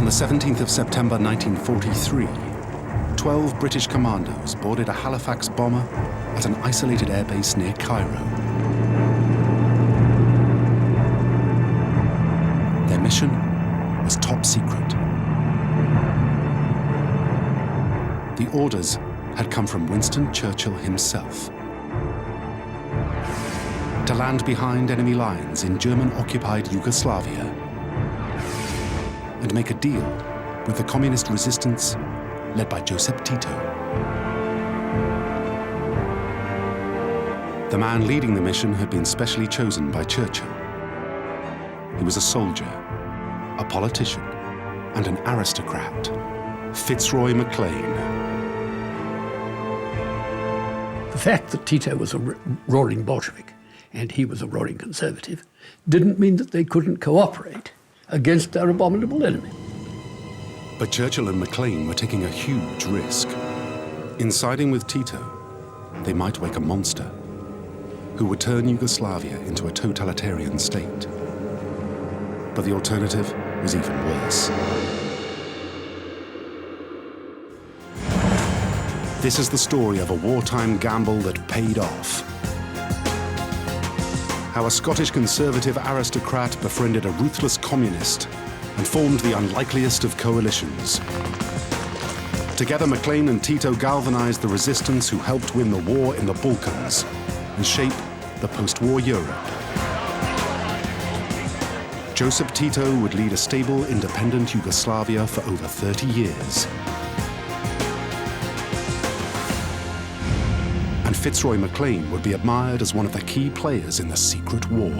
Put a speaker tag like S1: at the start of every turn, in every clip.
S1: the 17th of September 1943, 12 British commandos boarded a Halifax bomber at an isolated airbase near Cairo. Their mission was top secret. The orders had come from Winston Churchill himself to land behind enemy lines in German-occupied Yugoslavia and make a deal with the communist resistance led by Tito. The man leading the mission had been specially chosen by Churchill. He was a soldier, a politician, and an aristocrat, Fitzroy Maclean.
S2: The fact that Tito was a roaring Bolshevik and he was a roaring conservative didn't mean that they couldn't cooperate against their abominable enemy.
S1: But Churchill and Maclean were taking a huge risk. In siding with Tito, they might wake a monster who would turn Yugoslavia into a totalitarian state. But the alternative was even worse. This is the story of a wartime gamble that paid off. How a Scottish conservative aristocrat befriended a ruthless communist and formed the unlikeliest of coalitions. Together, Maclean and Tito galvanized the resistance who helped win the war in the Balkans and shape the post-war Europe. Joseph Tito would lead a stable, independent Yugoslavia for over 30 years. And Fitzroy Maclean would be admired as one of the key players in the secret war.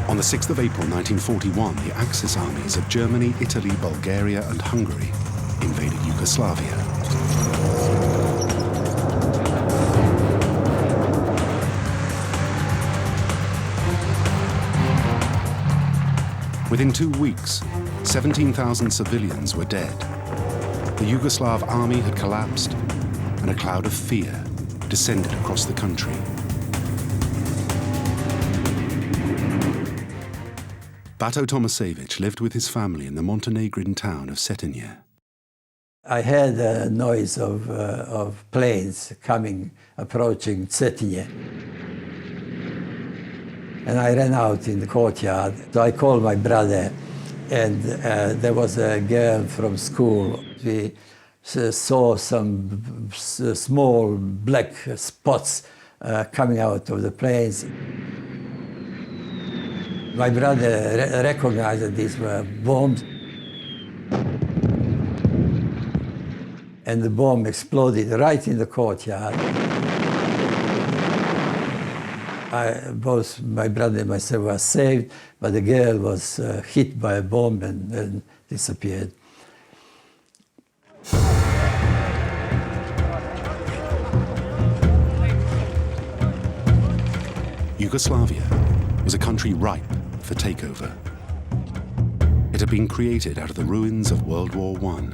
S1: On the 6th of April 1941, the Axis armies of Germany, Italy, Bulgaria, and Hungary invaded Yugoslavia. Within 2 weeks, 17,000 civilians were dead. The Yugoslav army had collapsed, and a cloud of fear descended across the country. Bato Tomasevich lived with his family in the Montenegrin town of Cetinje.
S3: I heard a noise of planes approaching Cetinje. And I ran out in the courtyard. So I called my brother, and there was a girl from school. We saw some small black spots coming out of the planes. My brother recognized that these were bombs. And the bomb exploded right in the courtyard. Both my brother and myself were saved, but the girl was hit by a bomb and disappeared.
S1: Yugoslavia was a country ripe for takeover. It had been created out of the ruins of World War I,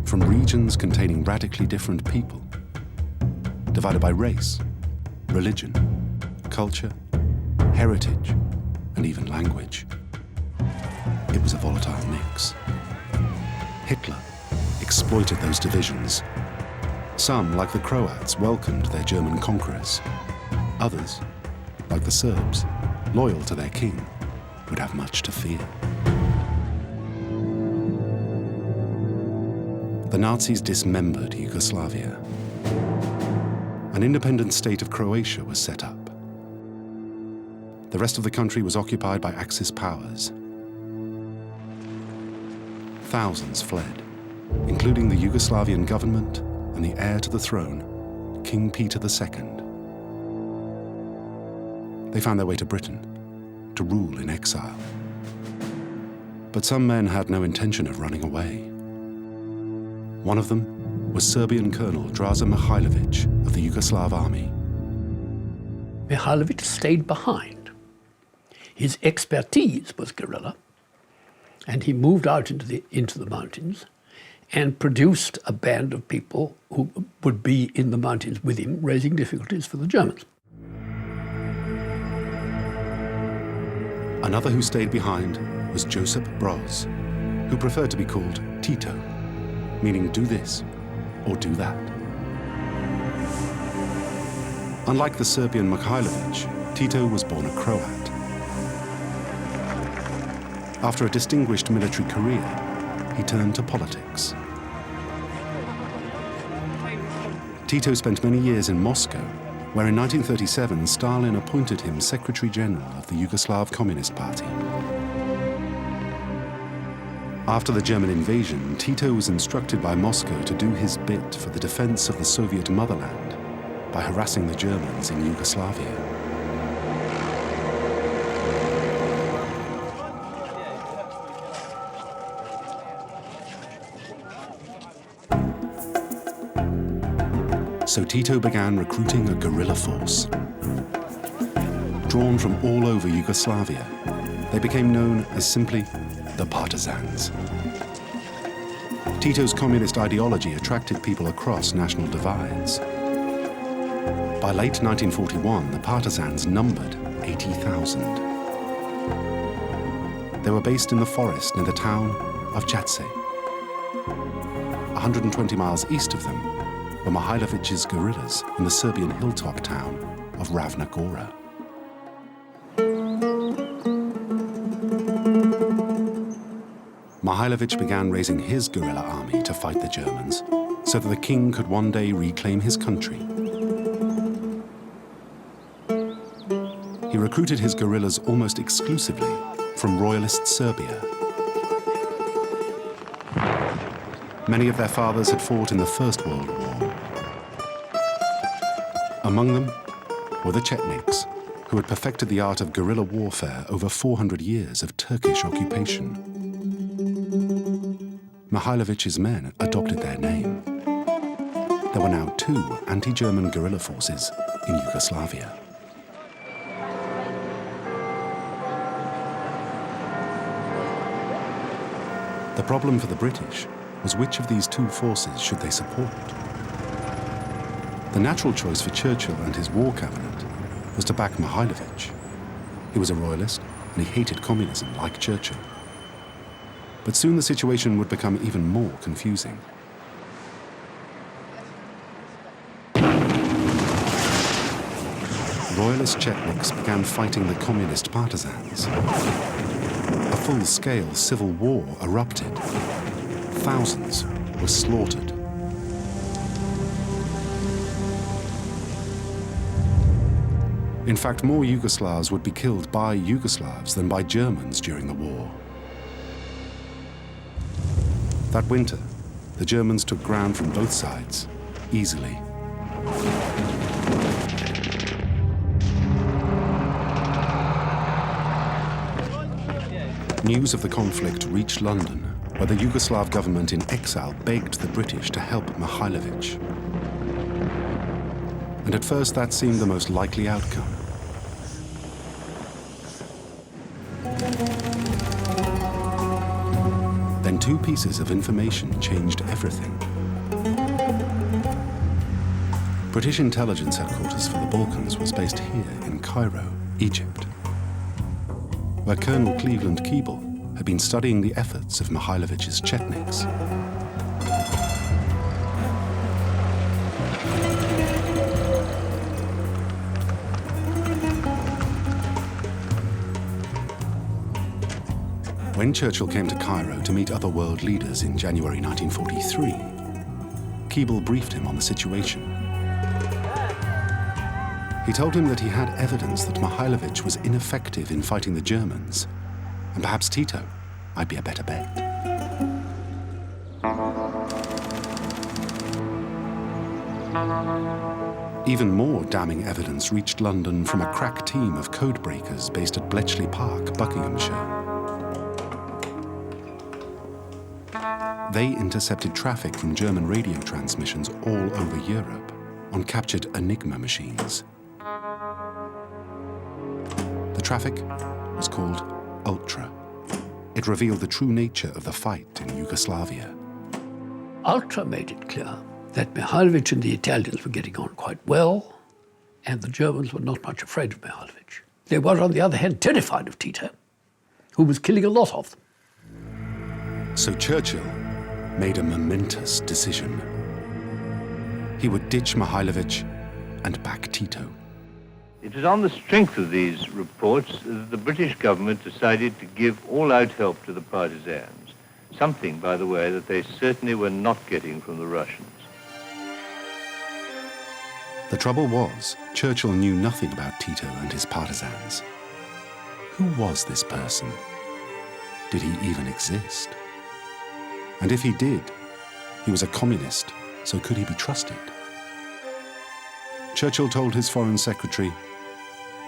S1: from regions containing radically different people, divided by race, religion, culture, heritage, and even language. It was a volatile mix. Hitler exploited those divisions. Some, like the Croats, welcomed their German conquerors. Others, like the Serbs, loyal to their king, would have much to fear. The Nazis dismembered Yugoslavia. An independent state of Croatia was set up. The rest of the country was occupied by Axis powers. Thousands fled, including the Yugoslavian government and the heir to the throne, King Peter II. They found their way to Britain, to rule in exile. But some men had no intention of running away. One of them was Serbian Colonel Draza Mihailovic of the Yugoslav army.
S2: Mihailovic stayed behind. His expertise was guerrilla, and he moved out into the mountains and produced a band of people who would be in the mountains with him, raising difficulties for the Germans.
S1: Another who stayed behind was Josip Broz, who preferred to be called Tito, meaning do this or do that. Unlike the Serbian Mihailovic, Tito was born a Croat. After a distinguished military career, he turned to politics. Tito spent many years in Moscow, where in 1937 Stalin appointed him Secretary General of the Yugoslav Communist Party. After the German invasion, Tito was instructed by Moscow to do his bit for the defense of the Soviet motherland by harassing the Germans in Yugoslavia. So Tito began recruiting a guerrilla force. Drawn from all over Yugoslavia, they became known as simply the partisans. Tito's communist ideology attracted people across national divides. By late 1941, the partisans numbered 80,000. They were based in the forest near the town of Jatse. 120 miles east of them were Mihailovic's guerrillas in the Serbian hilltop town of Ravna Gora. Mihailovic began raising his guerrilla army to fight the Germans so that the king could one day reclaim his country. He recruited his guerrillas almost exclusively from royalist Serbia. Many of their fathers had fought in the First World War. Among them were the Chetniks, who had perfected the art of guerrilla warfare over 400 years of Turkish occupation. Mihailovic's men adopted their name. There were now 2 anti-German guerrilla forces in Yugoslavia. The problem for the British was which of these 2 forces should they support? The natural choice for Churchill and his war cabinet was to back Mihailovic. He was a royalist and he hated communism like Churchill. But soon the situation would become even more confusing. Royalist Chetniks began fighting the communist partisans. A full-scale civil war erupted. Thousands were slaughtered. In fact, more Yugoslavs would be killed by Yugoslavs than by Germans during the war. That winter, the Germans took ground from both sides, easily. News of the conflict reached London, where the Yugoslav government in exile begged the British to help Mihailovic. And at first that seemed the most likely outcome. Then 2 pieces of information changed everything. British intelligence headquarters for the Balkans was based here in Cairo, Egypt, where Colonel Cleveland Keble had been studying the efforts of Mihailovic's Chetniks. When Churchill came to Cairo to meet other world leaders in January 1943, Keble briefed him on the situation. He told him that he had evidence that Mihailovic was ineffective in fighting the Germans, and perhaps Tito might be a better bet. Even more damning evidence reached London from a crack team of codebreakers based at Bletchley Park, Buckinghamshire. They intercepted traffic from German radio transmissions all over Europe on captured Enigma machines. The traffic was called Ultra. It revealed the true nature of the fight in Yugoslavia.
S2: Ultra made it clear that Mihailovic and the Italians were getting on quite well, and the Germans were not much afraid of Mihailovic. They were, on the other hand, terrified of Tito, who was killing a lot of them.
S1: So Churchill made a momentous decision. He would ditch Mihailovich and back Tito.
S4: It is on the strength of these reports that the British government decided to give all-out help to the partisans, something, by the way, that they certainly were not getting from the Russians.
S1: The trouble was, Churchill knew nothing about Tito and his partisans. Who was this person? Did he even exist? And if he did, he was a communist, so could he be trusted? Churchill told his foreign secretary,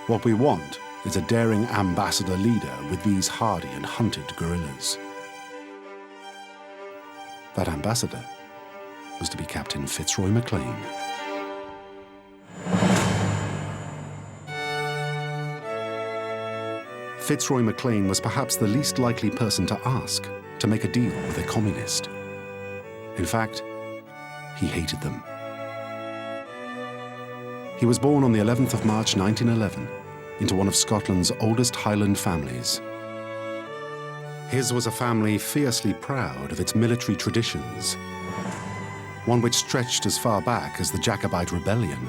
S1: "What we want is a daring ambassador leader with these hardy and hunted guerrillas." That ambassador was to be Captain Fitzroy Maclean. Fitzroy Maclean was perhaps the least likely person to ask to make a deal with a communist. In fact, he hated them. He was born on the 11th of March 1911 into one of Scotland's oldest Highland families. His was a family fiercely proud of its military traditions, one which stretched as far back as the Jacobite Rebellion.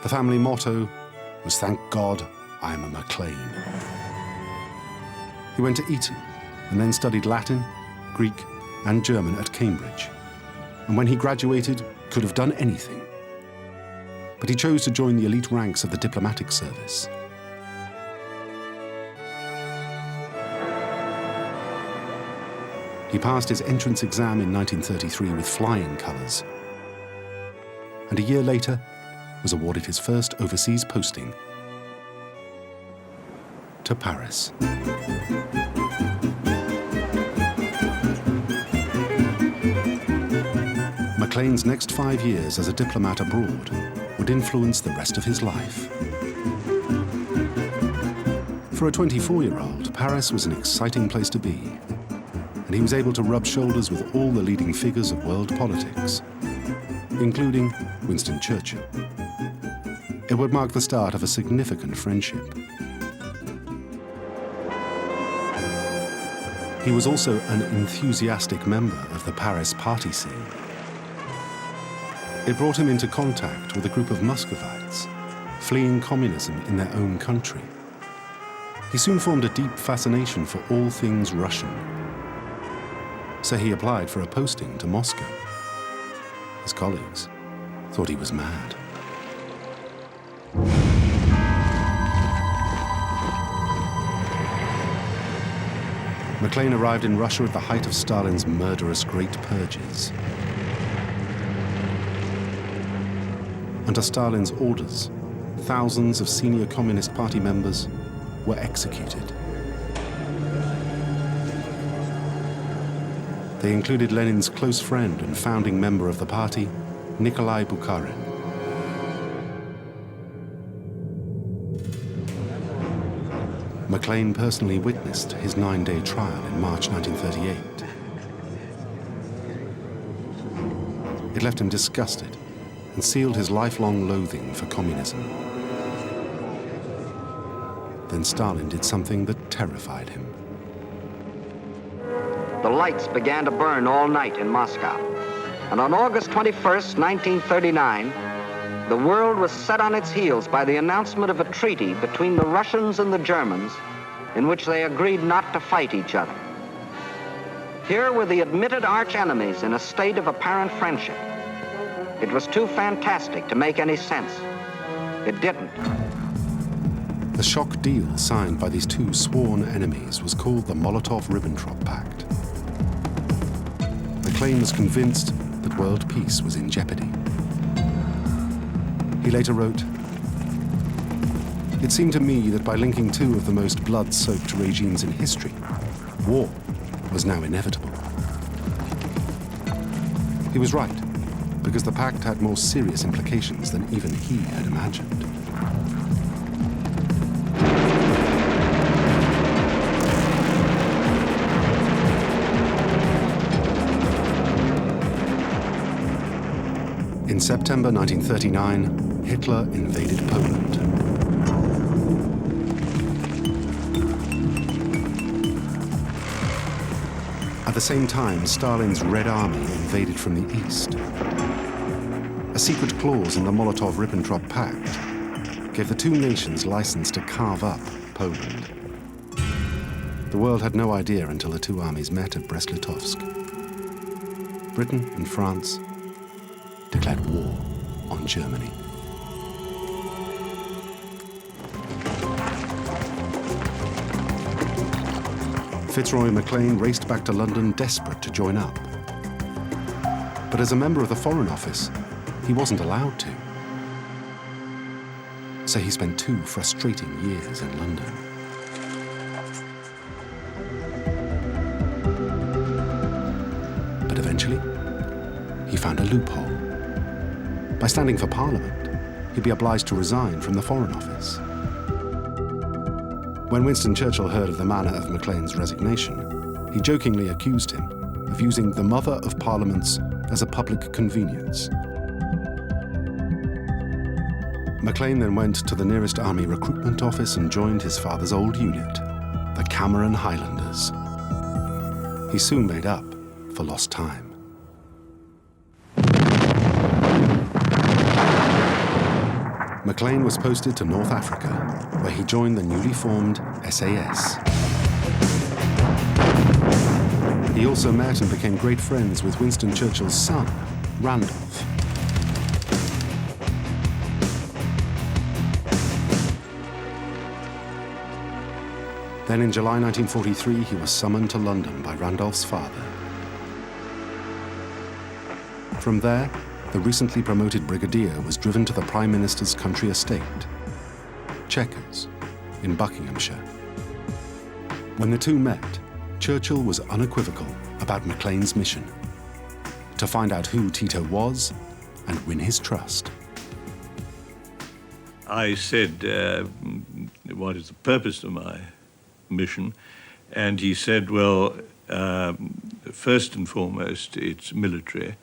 S1: The family motto was, "Thank God, I'm a Maclean." He went to Eton and then studied Latin, Greek, and German at Cambridge. And when he graduated, could have done anything. But he chose to join the elite ranks of the diplomatic service. He passed his entrance exam in 1933 with flying colours, and a year later was awarded his first overseas posting to Paris. Maclean's next 5 years as a diplomat abroad would influence the rest of his life. For a 24-year-old, Paris was an exciting place to be, and he was able to rub shoulders with all the leading figures of world politics, including Winston Churchill. It would mark the start of a significant friendship. He was also an enthusiastic member of the Paris party scene. It brought him into contact with a group of Muscovites fleeing communism in their own country. He soon formed a deep fascination for all things Russian, so he applied for a posting to Moscow. His colleagues thought he was mad. Maclean arrived in Russia at the height of Stalin's murderous Great Purges. Under Stalin's orders, thousands of senior Communist Party members were executed. They included Lenin's close friend and founding member of the party, Nikolai Bukharin. Maclean personally witnessed his 9-day trial in March 1938. It left him disgusted and sealed his lifelong loathing for communism. Then Stalin did something that terrified him.
S5: The lights began to burn all night in Moscow. And on August 21st, 1939, the world was set on its heels by the announcement of a treaty between the Russians and the Germans in which they agreed not to fight each other. Here were the admitted arch-enemies in a state of apparent friendship. It was too fantastic to make any sense. It didn't.
S1: The shock deal signed by these two sworn enemies was called the Molotov-Ribbentrop Pact. Maclean was convinced that world peace was in jeopardy. He later wrote, "It seemed to me that by linking two of the most blood-soaked regimes in history, war was now inevitable." He was right, because the pact had more serious implications than even he had imagined. In September 1939, Hitler invaded Poland. the same time, Stalin's Red Army invaded from the east. A secret clause in the Molotov-Ribbentrop Pact gave the two nations license to carve up Poland. The world had no idea until the two armies met at Brest-Litovsk. Britain and France declared war on Germany. Fitzroy Maclean raced back to London desperate to join up. But as a member of the Foreign Office, he wasn't allowed to. So he spent 2 frustrating years in London. But eventually, he found a loophole. By standing for Parliament, he'd be obliged to resign from the Foreign Office. When Winston Churchill heard of the manner of Maclean's resignation, he jokingly accused him of using the Mother of Parliaments as a public convenience. Maclean then went to the nearest army recruitment office and joined his father's old unit, the Cameron Highlanders. He soon made up for lost time. Maclean was posted to North Africa, where he joined the newly formed SAS. He also met and became great friends with Winston Churchill's son, Randolph. Then in July 1943, he was summoned to London by Randolph's father. From there, the recently promoted brigadier was driven to the Prime Minister's country estate, Chequers, in Buckinghamshire. When the two met, Churchill was unequivocal about Maclean's mission: to find out who Tito was and win his trust.
S6: I said, what is the purpose of my mission? And he said, well, first and foremost, it's military,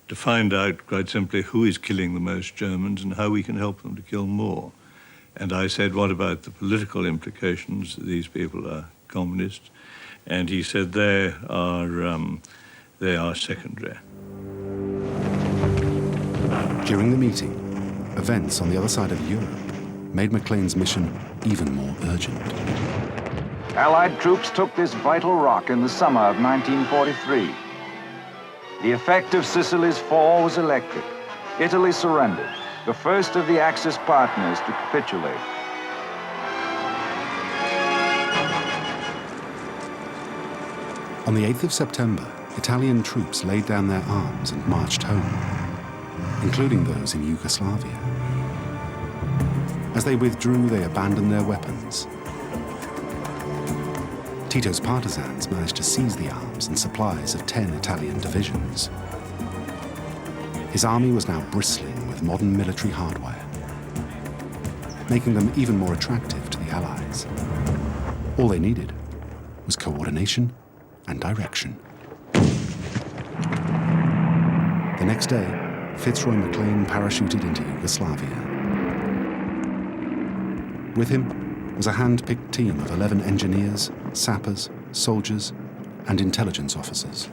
S6: to find out quite simply who is killing the most Germans and how we can help them to kill more. And I said, what about the political implications? These people are communists. And he said, they are secondary.
S1: During the meeting, events on the other side of Europe made Maclean's mission even more urgent.
S7: Allied troops took this vital rock in the summer of 1943. The effect of Sicily's fall was electric. Italy surrendered, the first of the Axis partners to capitulate.
S1: On the 8th of September, Italian troops laid down their arms and marched home, including those in Yugoslavia. As they withdrew, they abandoned their weapons. Tito's partisans managed to seize the arms and supplies of 10 Italian divisions. His army was now bristling with modern military hardware, making them even more attractive to the Allies. All they needed was coordination and direction. The next day, Fitzroy Maclean parachuted into Yugoslavia. With him was a hand-picked team of 11 engineers, sappers, soldiers, and intelligence officers.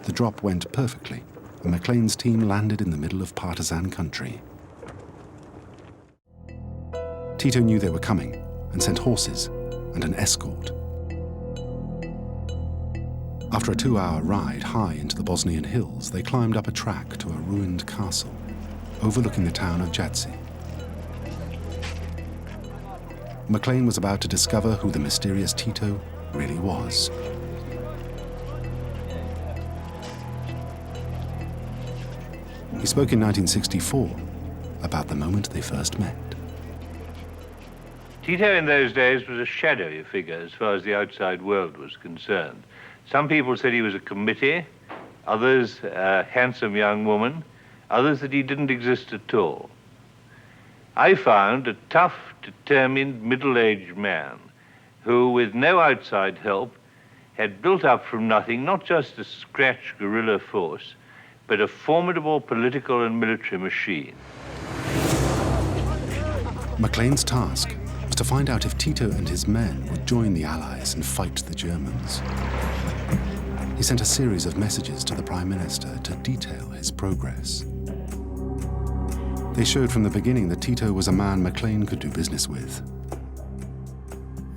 S1: The drop went perfectly, and Maclean's team landed in the middle of partisan country. Tito knew they were coming and sent horses and an escort. After a 2-hour ride high into the Bosnian hills, they climbed up a track to a ruined castle overlooking the town of Jadci. Maclean was about to discover who the mysterious Tito really was. He spoke in 1964 about the moment they first met.
S4: Tito in those days was a shadowy figure as far as the outside world was concerned. Some people said he was a committee, others a handsome young woman, others that he didn't exist at all. I found a tough, determined, middle-aged man who, with no outside help, had built up from nothing not just a scratch guerrilla force, but a formidable political and military machine.
S1: Maclean's task was to to find out if Tito and his men would join the Allies and fight the Germans. He sent a series of messages to the Prime Minister to detail his progress. They showed from the beginning that Tito was a man Maclean could do business with.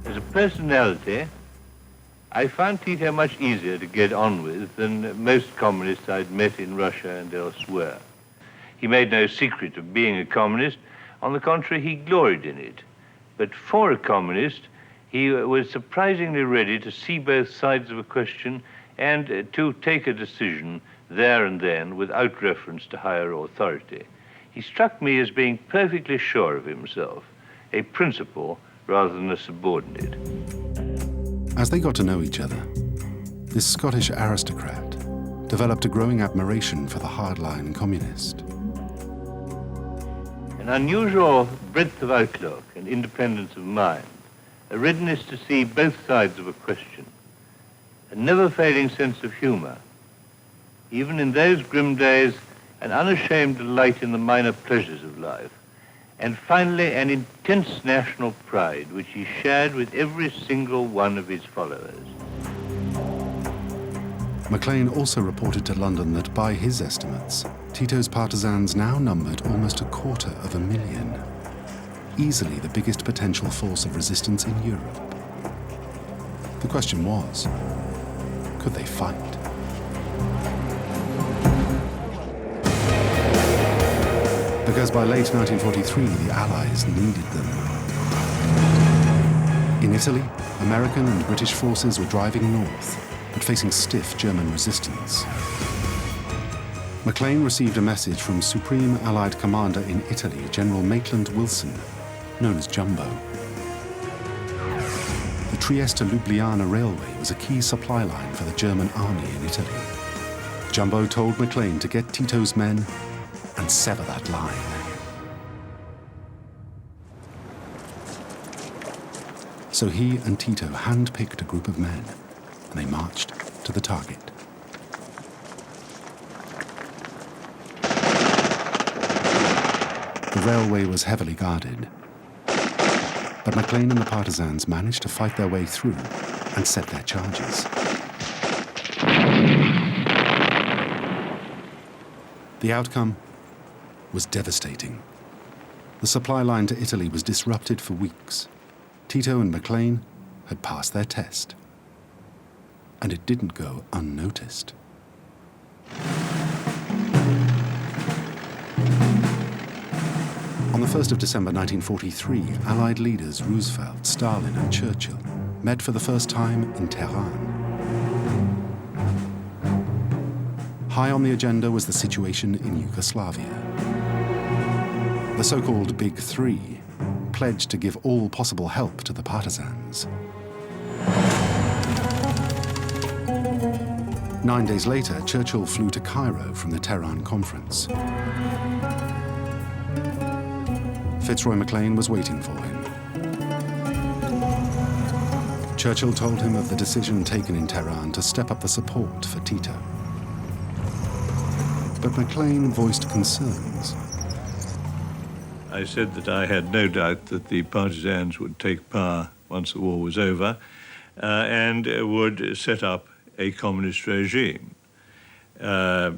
S4: As a personality, I found Tito much easier to get on with than most communists I'd met in Russia and elsewhere. He made no secret of being a communist. On the contrary, he gloried in it. But for a communist, he was surprisingly ready to see both sides of a question and to take a decision there and then without reference to higher authority. He struck me as being perfectly sure of himself, a principal rather than a subordinate.
S1: As they got to know each other, this Scottish aristocrat developed a growing admiration for the hardline communist.
S4: An unusual breadth of outlook and independence of mind, a readiness to see both sides of a question, a never-failing sense of humor, even in those grim days, an unashamed delight in the minor pleasures of life, and finally an intense national pride which he shared with every single one of his followers.
S1: Maclean also reported to London that by his estimates, Tito's partisans now numbered almost 250,000, easily the biggest potential force of resistance in Europe. The question was, could they fight? Because by late 1943, the Allies needed them. In Italy, American and British forces were driving north, but facing stiff German resistance. Maclean received a message from Supreme Allied Commander in Italy, General Maitland Wilson, known as Jumbo. The Trieste-Ljubljana Railway was a key supply line for the German army in Italy. Jumbo told Maclean to get Tito's men and sever that line. So he and Tito hand-picked a group of men, and they marched to the target. The railway was heavily guarded, but Maclean and the partisans managed to fight their way through and set their charges. The outcome was devastating. The supply line to Italy was disrupted for weeks. Tito and Maclean had passed their test, and it didn't go unnoticed. On the 1st of December 1943, Allied leaders Roosevelt, Stalin, and Churchill met for the first time in Tehran. High on the agenda was the situation in Yugoslavia. The so-called Big Three pledged to give all possible help to the partisans. 9 days later, Churchill flew to Cairo from the Tehran conference. Fitzroy Maclean was waiting for him. Churchill told him of the decision taken in Tehran to step up the support for Tito. But Maclean voiced concerns.
S6: I said that I had no doubt that the partisans would take power once the war was over and would set up a communist regime. At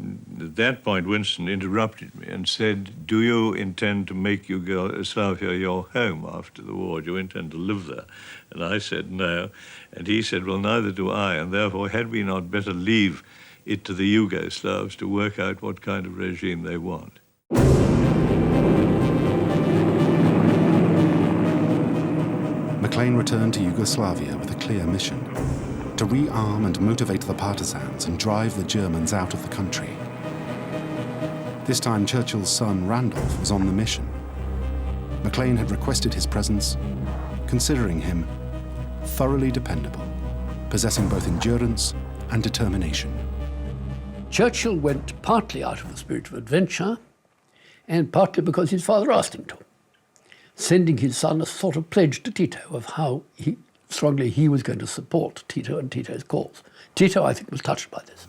S6: that point, Winston interrupted me and said, "Do you intend to make Yugoslavia your home after the war? Do you intend to live there?" And I said, "No." And he said, "Well, neither do I, and therefore had we not better leave it to the Yugoslavs to work out what kind of regime they want?"
S1: Maclean returned to Yugoslavia with a clear mission: to rearm and motivate the partisans and drive the Germans out of the country. This time, Churchill's son Randolph was on the mission. Maclean had requested his presence, considering him thoroughly dependable, possessing both endurance and determination.
S2: Churchill went partly out of the spirit of adventure and partly because his father asked him to, sending his son a sort of pledge to Tito of how strongly he was going to support Tito and Tito's cause. Tito, I think, was touched by this.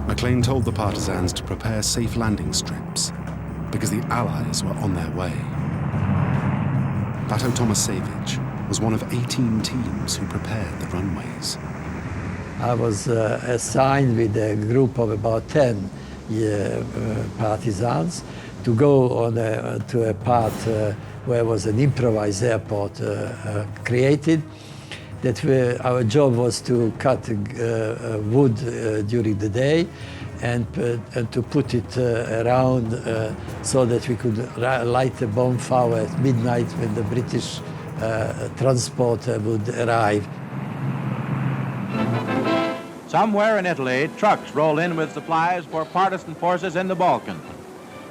S1: Maclean told the partisans to prepare safe landing strips because the Allies were on their way. Bato Tomasevich was one of 18 teams who prepared the runways.
S3: I was assigned with a group of about 10 partisans to go on to a part where was an improvised airport created. Our job was to cut wood during the day and to put it around so that we could light a bonfire at midnight when the British transporter would arrive.
S8: Somewhere in Italy, trucks roll in with supplies for partisan forces in the Balkans.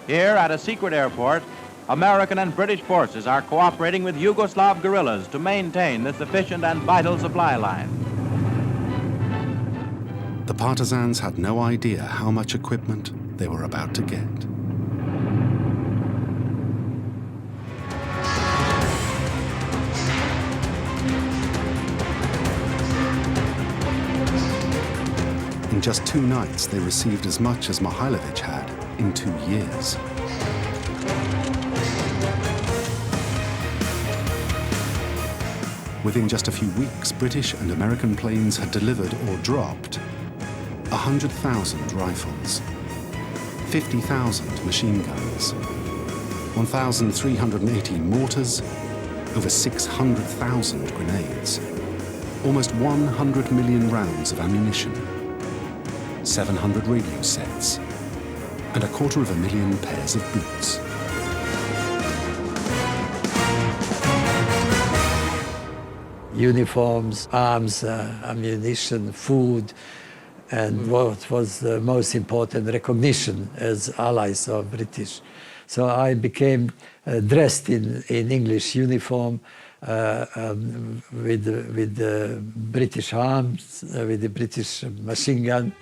S8: Here, at a secret airport, American and British forces are cooperating with Yugoslav guerrillas to maintain this efficient and vital supply line.
S1: The partisans had no idea how much equipment they were about to get. In just 2 nights, they received as much as Mihailovich had in 2 years. Within just a few weeks, British and American planes had delivered or dropped 100,000 rifles, 50,000 machine guns, 1,380 mortars, over 600,000 grenades, almost 100 million rounds of ammunition, 700 radio sets, and 250,000 pairs of boots.
S3: Uniforms, arms, ammunition, food, and what was the most important, recognition as allies of British. So I became dressed in English uniform with the British arms, with the British machine gun.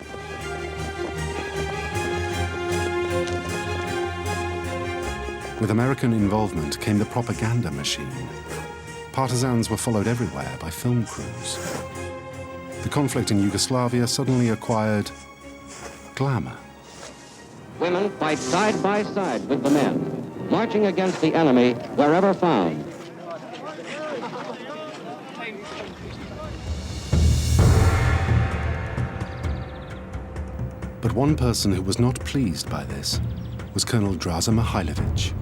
S1: With American involvement came the propaganda machine. Partisans were followed everywhere by film crews. The conflict in Yugoslavia suddenly acquired glamour.
S5: Women fight side by side with the men, marching against the enemy wherever found.
S1: But one person who was not pleased by this was Colonel Draza Mihailovich.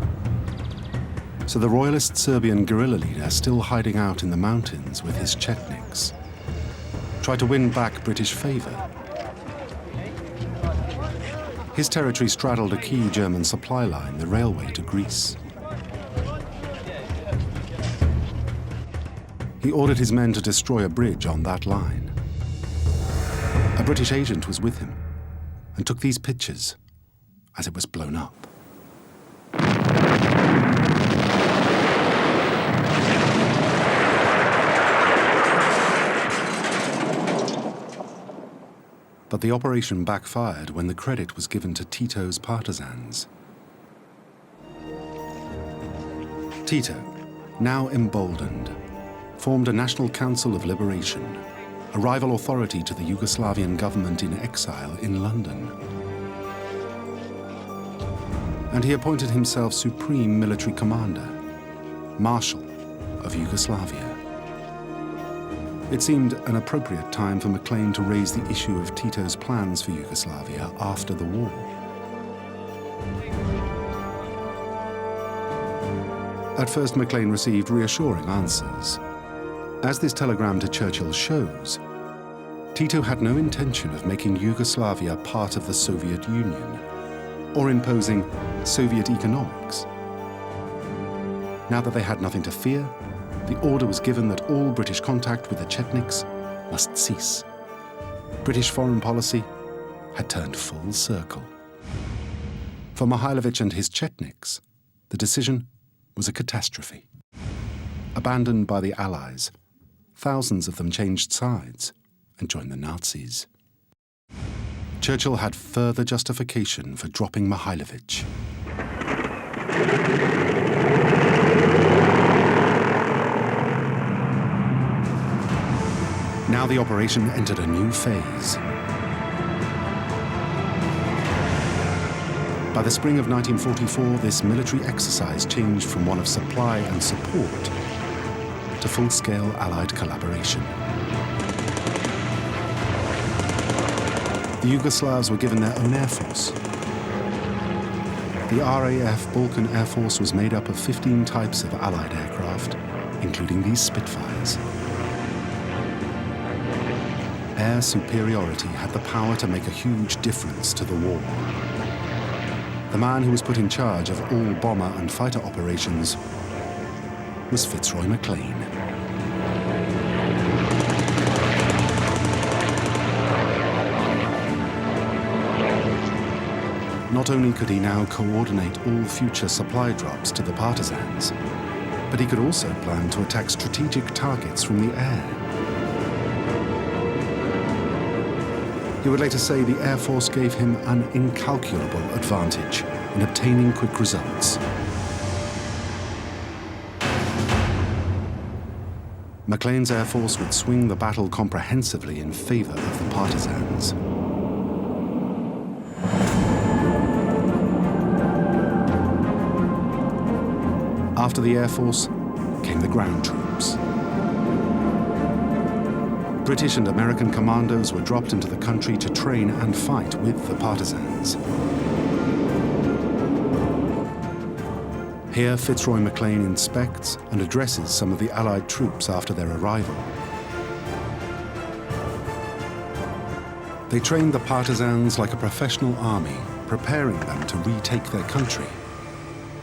S1: So the royalist Serbian guerrilla leader, still hiding out in the mountains with his Chetniks, tried to win back British favor. His territory straddled a key German supply line, the railway to Greece. He ordered his men to destroy a bridge on that line. A British agent was with him and took these pictures as it was blown up. But the operation backfired when the credit was given to Tito's partisans. Tito, now emboldened, formed a National Council of Liberation, a rival authority to the Yugoslavian government in exile in London. And he appointed himself Supreme Military Commander, Marshal of Yugoslavia. It seemed an appropriate time for Maclean to raise the issue of Tito's plans for Yugoslavia after the war. At first, Maclean received reassuring answers. As this telegram to Churchill shows, Tito had no intention of making Yugoslavia part of the Soviet Union or imposing Soviet economics. Now that they had nothing to fear, the order was given that all British contact with the Chetniks must cease. British foreign policy had turned full circle. For Mihailovich and his Chetniks, the decision was a catastrophe. Abandoned by the Allies, thousands of them changed sides and joined the Nazis. Churchill had further justification for dropping Mihailovich. Now the operation entered a new phase. By the spring of 1944, this military exercise changed from one of supply and support to full-scale Allied collaboration. The Yugoslavs were given their own air force. The RAF Balkan Air Force was made up of 15 types of Allied aircraft, including these Spitfires. Air superiority had the power to make a huge difference to the war. The man who was put in charge of all bomber and fighter operations was Fitzroy Maclean. Not only could he now coordinate all future supply drops to the partisans, but he could also plan to attack strategic targets from the air. He would later say the Air Force gave him an incalculable advantage in obtaining quick results. Maclean's Air Force would swing the battle comprehensively in favor of the partisans. After the Air Force came the ground troops. British and American commandos were dropped into the country to train and fight with the partisans. Here, Fitzroy Maclean inspects and addresses some of the Allied troops after their arrival. They trained the partisans like a professional army, preparing them to retake their country.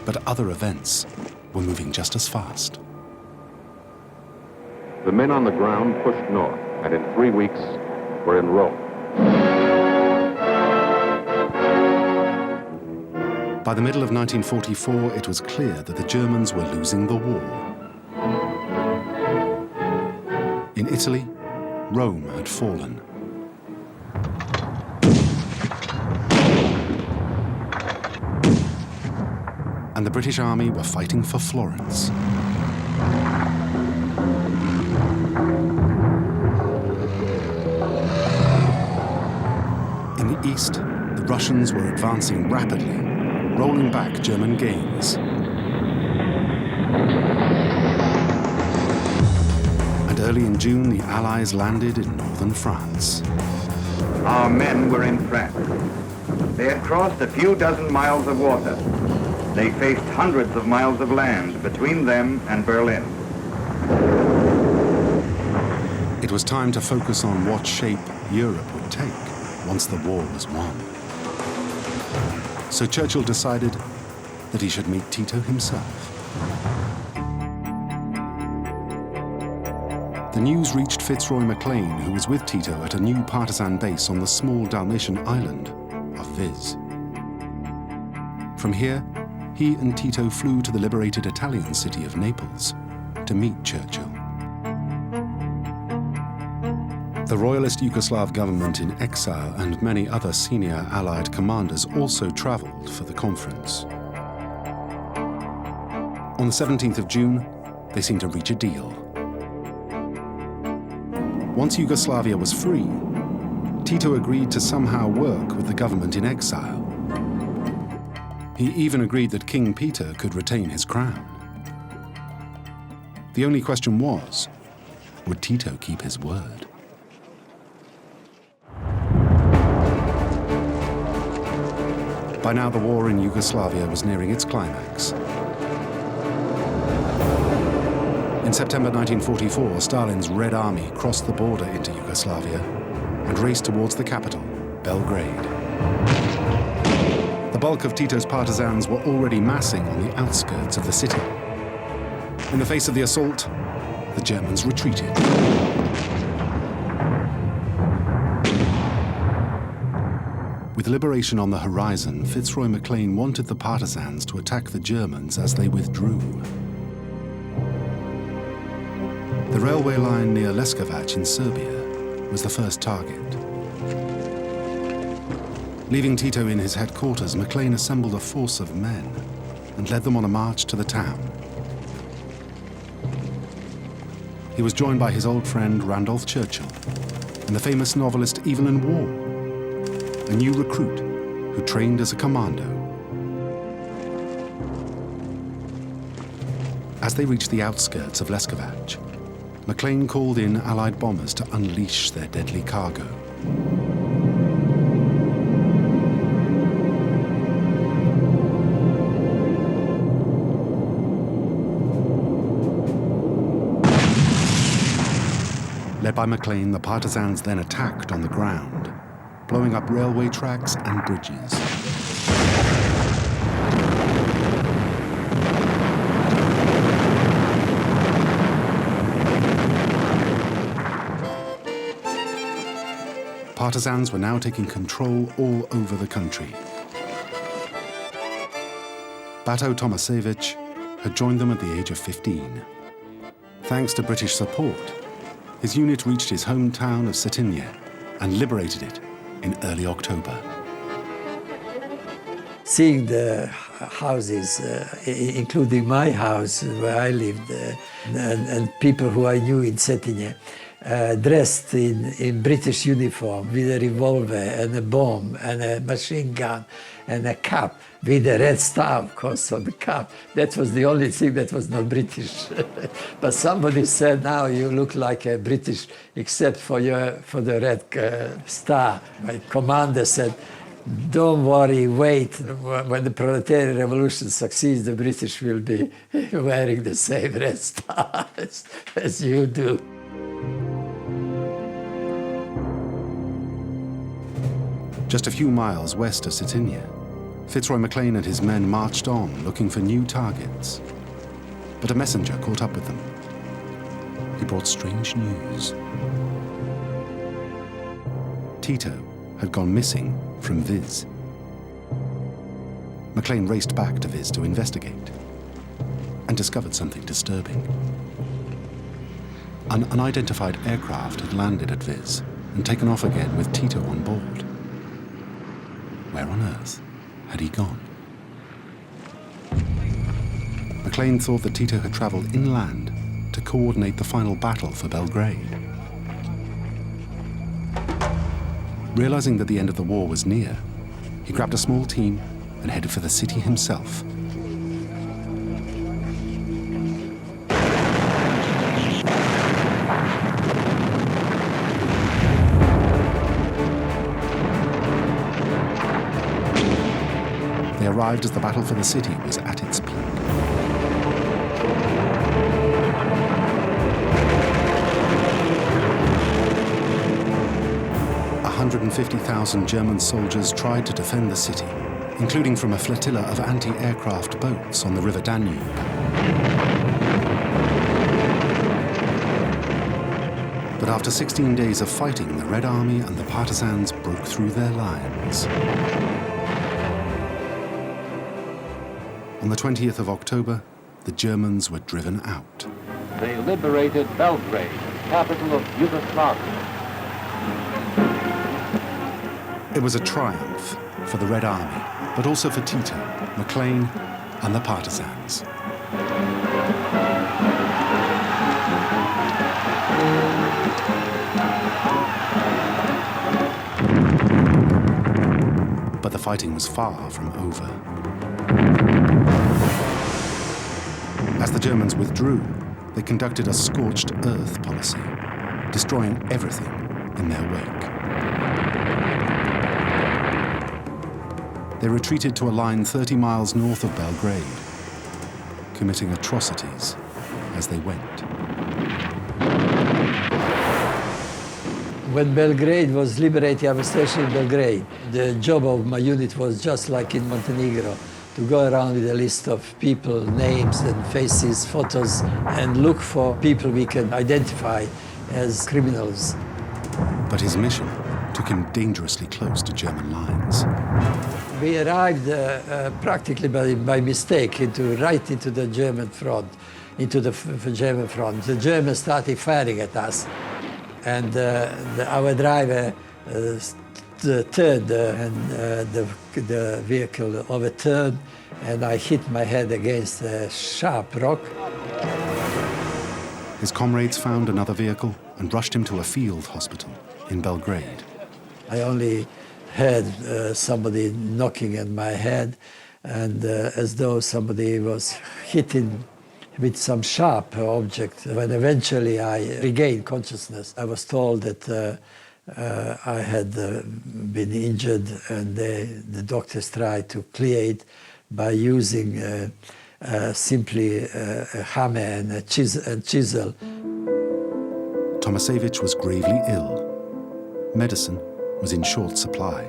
S1: But other events were moving just as fast.
S9: The men on the ground pushed north, and in 3 weeks were in Rome.
S1: By the middle of 1944, it was clear that the Germans were losing the war. In Italy, Rome had fallen. And the British Army were fighting for Florence. In the east, the Russians were advancing rapidly, rolling back German gains. And early in June, the Allies landed in northern France.
S10: Our men were in France. They had crossed a few dozen miles of water. They faced hundreds of miles of land between them and Berlin.
S1: It was time to focus on what shape Europe would take once the war was won. So Churchill decided that he should meet Tito himself. The news reached Fitzroy Maclean, who was with Tito at a new partisan base on the small Dalmatian island of Vis. From here, he and Tito flew to the liberated Italian city of Naples to meet Churchill. The royalist Yugoslav government in exile and many other senior Allied commanders also traveled for the conference. On the 17th of June, they seemed to reach a deal. Once Yugoslavia was free, Tito agreed to somehow work with the government in exile. He even agreed that King Peter could retain his crown. The only question was, would Tito keep his word? By now, the war in Yugoslavia was nearing its climax. In September 1944, Stalin's Red Army crossed the border into Yugoslavia and raced towards the capital, Belgrade. The bulk of Tito's partisans were already massing on the outskirts of the city. In the face of the assault, the Germans retreated. With liberation on the horizon, Fitzroy Maclean wanted the partisans to attack the Germans as they withdrew. The railway line near Leskovac in Serbia was the first target. Leaving Tito in his headquarters, Maclean assembled a force of men and led them on a march to the town. He was joined by his old friend Randolph Churchill and the famous novelist Evelyn Waugh, a new recruit who trained as a commando As they reached the outskirts of Leskovac, Maclean called in Allied bombers to unleash their deadly cargo. Led by Maclean, the partisans then attacked on the ground, blowing up railway tracks and bridges. Partisans were now taking control all over the country. Bato Tomasevich had joined them at the age of 15. Thanks to British support, his unit reached his hometown of Cetinje and liberated it in early October.
S3: Seeing the houses, including my house where I lived, and people who I knew in Cetinje, dressed in British uniform with a revolver and a bomb and a machine gun and a cap with a red star, of course, on the cap. That was the only thing that was not British. But somebody said, now you look like a British except for the red star. My commander said, don't worry, wait. When the proletarian revolution succeeds, the British will be wearing the same red star as you do.
S1: Just a few miles west of Cetinje, Fitzroy Maclean and his men marched on looking for new targets. But a messenger caught up with them. He brought strange news. Tito had gone missing from Viz. Maclean raced back to Viz to investigate and discovered something disturbing. An unidentified aircraft had landed at Viz and taken off again with Tito on board. Where on earth had he gone? Maclean thought that Tito had travelled inland to coordinate the final battle for Belgrade. Realizing that the end of the war was near, he grabbed a small team and headed for the city himself. They arrived as the battle for the city was at its peak. $150,000 German soldiers tried to defend the city, including from a flotilla of anti-aircraft boats on the River Danube. But after 16 days of fighting, the Red Army and the partisans broke through their lines. On the 20th of October, the Germans were driven out.
S9: They liberated Belgrade, capital of Yugoslavia.
S1: It was a triumph for the Red Army, but also for Tito, Maclean, and the partisans. But the fighting was far from over. As the Germans withdrew, they conducted a scorched earth policy, destroying everything in their wake. They retreated to a line 30 miles north of Belgrade, committing atrocities as they went.
S3: When Belgrade was liberated, I was stationed in Belgrade. The job of my unit was just like in Montenegro, to go around with a list of people, names and faces, photos, and look for people we can identify as criminals.
S1: But his mission took him dangerously close to German lines.
S3: We arrived practically by mistake right into the German front, into the German front. The Germans started firing at us, and our driver turned, and the vehicle overturned, and I hit my head against a sharp rock.
S1: His comrades found another vehicle and rushed him to a field hospital in Belgrade.
S3: I only heard somebody knocking at my head, and as though somebody was hitting with some sharp object. When eventually I regained consciousness, I was told that I had been injured, and the doctors tried to clear it by using simply a hammer and a chisel.
S1: Tomasevich was gravely ill. Medicine was in short supply.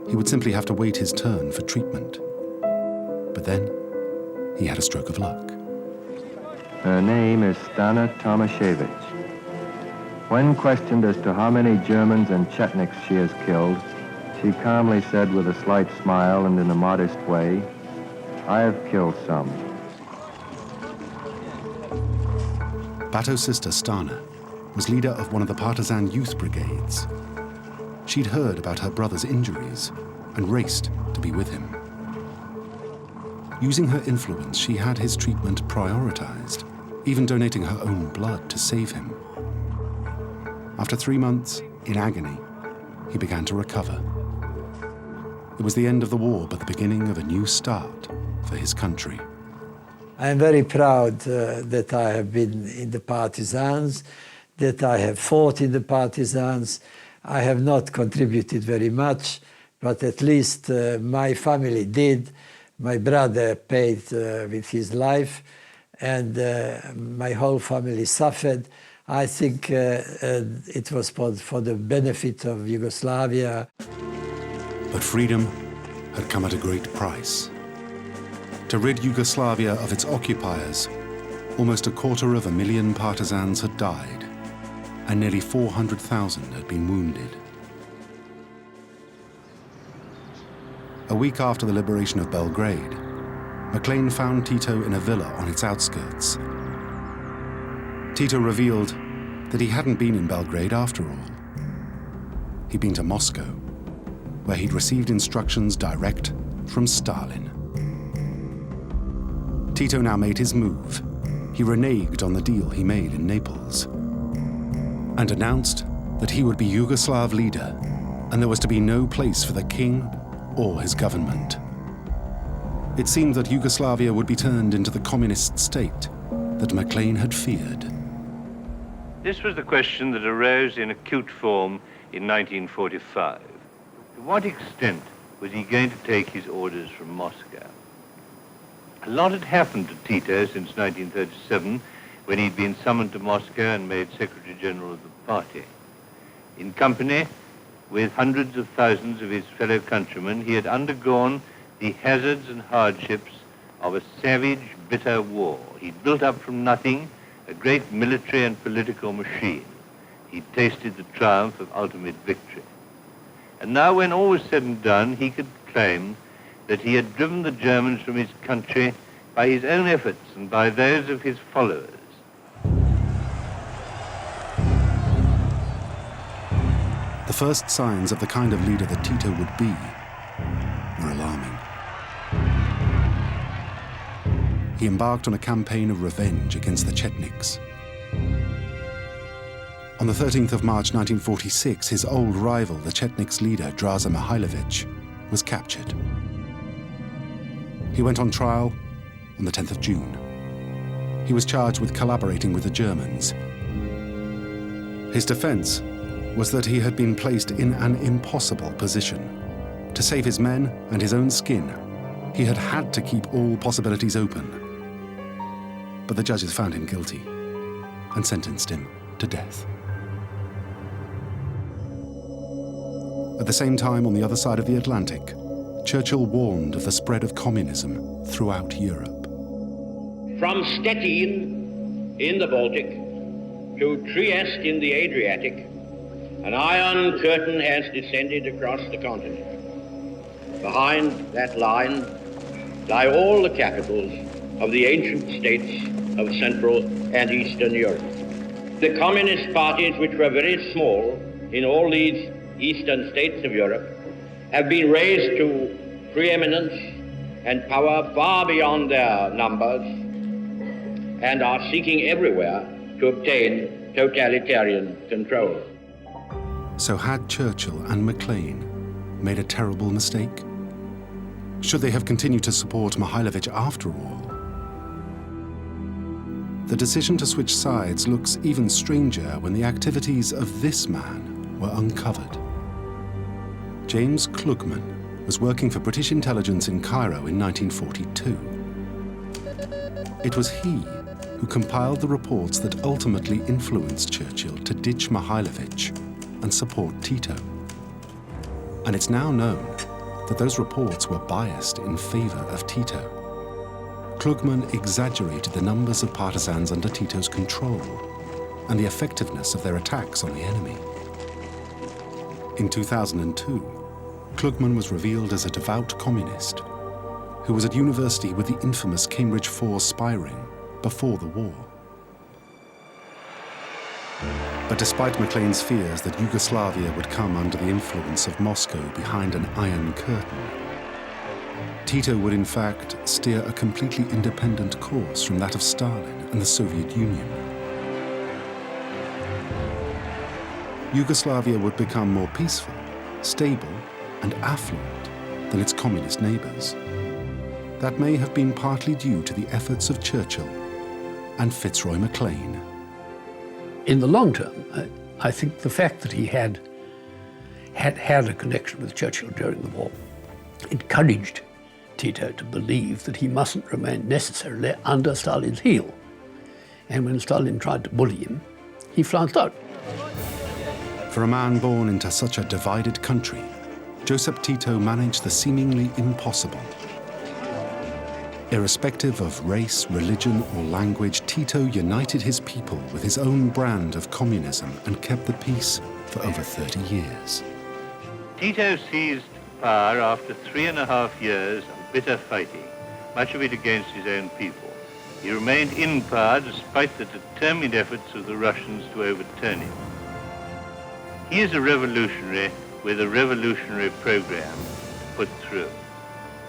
S1: He would simply have to wait his turn for treatment. But then he had a stroke of luck.
S11: Her name is Stana Tomasevich. When questioned as to how many Germans and Chetniks she has killed, she calmly said with a slight smile and in a modest way, "I have killed some."
S1: Bato's sister Stana was leader of one of the partisan youth brigades. She'd heard about her brother's injuries and raced to be with him. Using her influence, she had his treatment prioritized, even donating her own blood to save him. After 3 months, in agony, he began to recover. It was the end of the war, but the beginning of a new start for his country.
S3: I am very proud that I have been in the partisans, that I have fought in the partisans. I have not contributed very much, but at least my family did. My brother paid with his life, and my whole family suffered. I think it was for the benefit of Yugoslavia.
S1: But freedom had come at a great price. To rid Yugoslavia of its occupiers, almost 250,000 partisans had died, and nearly 400,000 had been wounded. A week after the liberation of Belgrade, Maclean found Tito in a villa on its outskirts. Tito revealed that he hadn't been in Belgrade after all. He'd been to Moscow, where he'd received instructions direct from Stalin. Tito now made his move. He reneged on the deal he made in Naples and announced that he would be Yugoslav leader, and there was to be no place for the king or his government. It seemed that Yugoslavia would be turned into the communist state that Maclean had feared.
S4: This was the question that arose in acute form in 1945. To what extent was he going to take his orders from Moscow? A lot had happened to Tito since 1937, when he'd been summoned to Moscow and made Secretary General of the party. In company with hundreds of thousands of his fellow countrymen, he had undergone the hazards and hardships of a savage, bitter war. He'd built up from nothing a great military and political machine. He'd tasted the triumph of ultimate victory. And now, when all was said and done, he could claim that he had driven the Germans from his country by his own efforts and by those of his followers.
S1: The first signs of the kind of leader that Tito would be were alarming. He embarked on a campaign of revenge against the Chetniks. On the 13th of March 1946, his old rival, the Chetniks' leader, Draza Mihailovic, was captured. He went on trial on the 10th of June. He was charged with collaborating with the Germans. His defense was that he had been placed in an impossible position. To save his men and his own skin, he had had to keep all possibilities open. But the judges found him guilty and sentenced him to death. At the same time, on the other side of the Atlantic, Churchill warned of the spread of communism throughout Europe.
S12: From Stettin in the Baltic to Trieste in the Adriatic, an iron curtain has descended across the continent. Behind that line lie all the capitals of the ancient states of Central and Eastern Europe. The communist parties, which were very small in all these eastern states of Europe, have been raised to preeminence and power far beyond their numbers and are seeking everywhere to obtain totalitarian control.
S1: So had Churchill and Maclean made a terrible mistake? Should they have continued to support Mihailovic after all? the decision to switch sides looks even stranger when the activities of this man were uncovered. James Klugman was working for British intelligence in Cairo in 1942. It was he who compiled the reports that ultimately influenced Churchill to ditch Mihailovich and support Tito. And it's now known that those reports were biased in favor of Tito. Klugman exaggerated the numbers of partisans under Tito's control and the effectiveness of their attacks on the enemy. In 2002, Klugman was revealed as a devout communist who was at university with the infamous Cambridge 4 spy ring before the war. But despite Maclean's fears that Yugoslavia would come under the influence of Moscow behind an iron curtain, Tito would in fact steer a completely independent course from that of Stalin and the Soviet Union. Yugoslavia would become more peaceful, stable, and affluent than its communist neighbors. That may have been partly due to the efforts of Churchill and Fitzroy Maclean.
S2: In the long term, I think the fact that he had a connection with Churchill during the war encouraged Tito to believe that he mustn't remain necessarily under Stalin's heel. And when Stalin tried to bully him, he flounced out.
S1: For a man born into such a divided country, Joseph Tito managed the seemingly impossible. Irrespective of race, religion, or language, Tito united his people with his own brand of communism and kept the peace for over 30 years.
S4: Tito seized power after 3.5 years of bitter fighting, much of it against his own people. He remained in power despite the determined efforts of the Russians to overturn him. He is a revolutionary with a revolutionary program put through.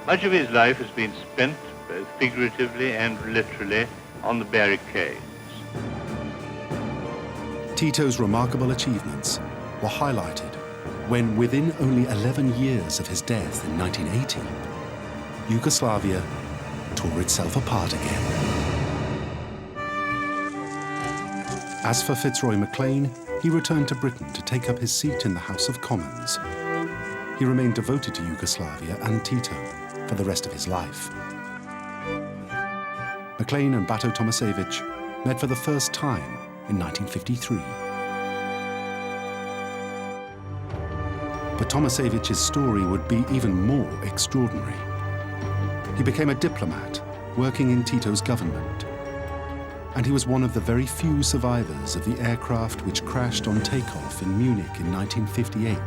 S4: Much of his life has been spent, both figuratively and literally, on the barricades.
S1: Tito's remarkable achievements were highlighted when, within only 11 years of his death in 1980, Yugoslavia tore itself apart again. As for Fitzroy Maclean, he returned to Britain to take up his seat in the House of Commons. He remained devoted to Yugoslavia and Tito for the rest of his life. Maclean and Bato Tomasevich met for the first time in 1953. But Tomasevich's story would be even more extraordinary. He became a diplomat working in Tito's government, and he was one of the very few survivors of the aircraft which crashed on takeoff in Munich in 1958,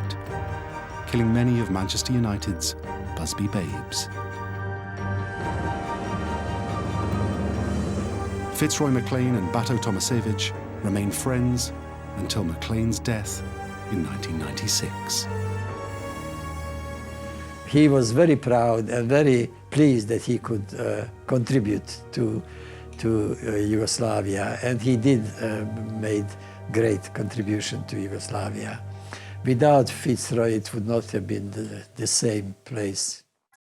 S1: killing many of Manchester United's Busby Babes. Fitzroy Maclean and Bato Tomasevich remained friends until Maclean's death in 1996.
S3: He was very proud and very pleased that he could contribute to Yugoslavia, and he did made great contribution to Yugoslavia. Without Fitzroy, it would not have been the same place.